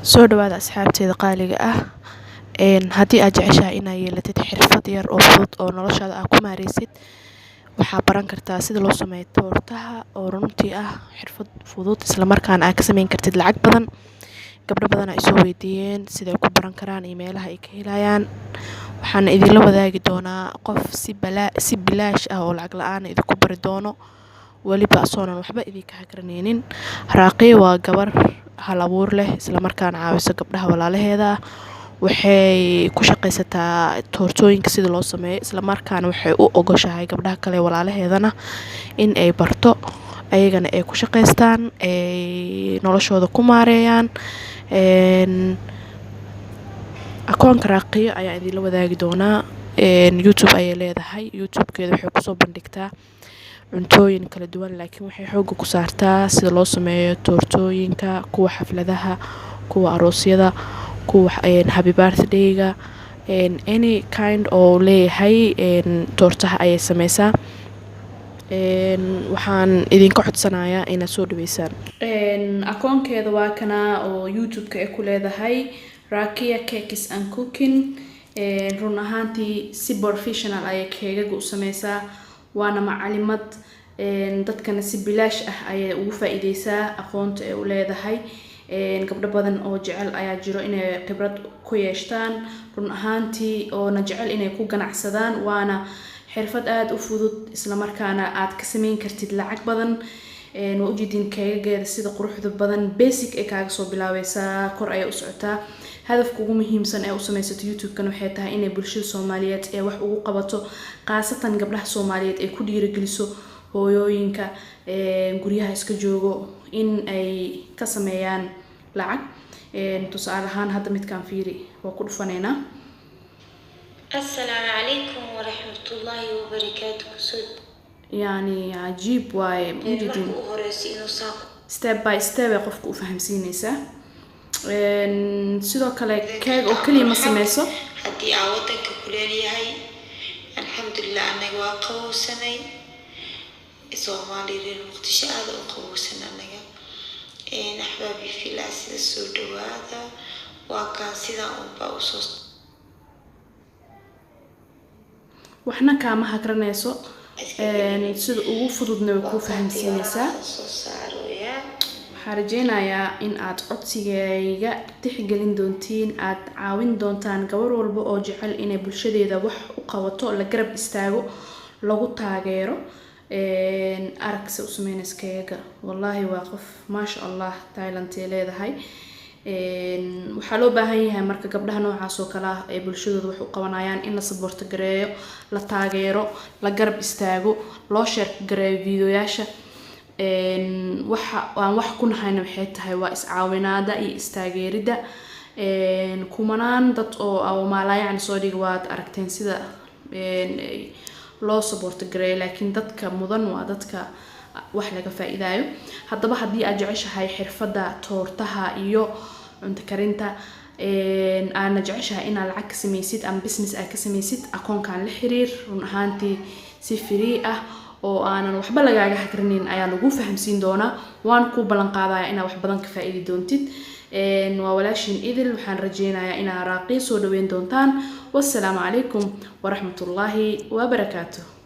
soo dhawaada asxaabteeda qaaliga ah haddii aad jeceshahay inaad yeelatid xirfad yar oo fudud oo noloshaada aad ku maareysid waxaa baran kartaa sida loo sameeyo toortaha oo runtii ah xirfad fudud isla markaana aad ka sameyn kartid lacag badan. Gabdho badan ay soo weydiiyeen siday ku baran karaan iyo meelaha ay ka helayaan. Waxaan idinla wadaagi doonaa qof si bilaash ah oo lacag la'aan ah idinku bari doono, waliba asoonan waxba idinka hagraneynin. Raaqiya waa gabar hal abuur leh isla markaana caawisa gabdhaha walaalaheeda. Waxay ku shaqaysataa toortooyinka sida loo sameeyo isla markaana waxay u ogoshahay gabdhaha kale walaalaheedana in ay barto ayagana ay ku shaqaystaan ay noloshooda ku maareeyaan. Akoonka Raaqiya ayaa idinla wadaagi doonaa. YouTube ayay leedahay. YouTube-keeda waxay kusoo bandhigtaa cuntooyin kala duwan laakiin waxay xoogga ku saartaa sida loo sameeyo toortooyinka, kuwa xafladaha, kuwa aroosyada, kuwa happy birthday-ga, any kind oo leeyahay toortaha ayay sameysaa. Waxaan idinka codsanayaa inaad soo dhaweysaan. Akoonkeeda waa kana oo YouTube-ka ay ku leedahay Raaqiya Cakes and Cooking. Run ahaantii si professional ayay keegaga u sameysaa, waana macalimad dadkana si bilaash ah ayay ugu faa'iideysaa aqoonta ay u leedahay. Gabdho badan oo jecel ayaa jiro inay khibrad ku yeeshaan run ahaantii oo na jecel inay ku ganacsadaan, waana xirfad aad u fudud isla markaana aad ka sameyn kartid lacag badan. Waa ujeedin keegageeda sida quruxda badan basic ay kaaga soo bilaabeysaa kor ayay u socotaa. Hadafka ugu muhiimsan ee u sameysato YouTube-kan waxay tahay inay bulshada Soomaaliyeed ee wax ugu qabato, qaasatan gabdhaha Soomaaliyeed ay ku dhiirigeliso hooyooyinka guryaha iska joogo in ay ka sameeyaan lacag. Tusaale ahaan hadda midkaan fiiri waa ku dhufaneynaa. Assalaamu calaykum waraxmatullaahi wabarakaatuh. Yani cajiib waaye ujeedin step by step ay qofku u fahamsiinaysaa. Sidoo kale keeg oo kaliya ma sameyso. Haddii aa wadanka ku leeyahay alxamdulillah anaga waa qabowsanay. Soomaaliyeed Muqdisho aad u qabowsan anaga. Axbaabi filaa sida soo dhawaada waa kaan sida un baa u soo waxna kaama hagranayso. Sida ugu fududna way ku fahamsiinaysaa. Waxaan rajeynayaa in aad codsigayga tixgelin doontiin, aad caawin doontaan gabar walba oo jecel inay bulshadeeda wax u qabato, la garab istaago, lagu taageero. Aragsi u sameynaysa keega wallahi waa qof maasha Allah talent ay leedahay. Waxaa loo baahan yahay marka gabdhaha noocaas oo kale ah ay bulshadooda wax u qabanayaan in la support gareeyo, la taageero, la garab istaago, loo share gareeyo videoyaasha. Aan wax ku nahayna waxay tahay waa iscaawinaada iyo istaageerida. Kumanaan dad oo maalayacni soo dhig waad aragteen sida loo support gareeyo, laakiin dadka mudan waa dadka wax laga faa'iidayo. Haddaba haddii aad jeceshahay xirfadda toortaha iyo cunto karinta aana jeceshahay inaad lacag ka sameysid ama business aad ka sameysid, akoonkaan la xiriir. Run ahaantii si free ah oo aanan waxba lagaaga hagranin ayaa lagu fahamsiin doonaa. Waan ku ballan qaadayaa inaad wax badan ka faa'iidi doontid. Waa walaashin idil waxaan rajeynayaa inaad Raaqiya soo dhaweyn doontaan. Wassalaamu calaykum waraxmatullaahi wabarakaatuh.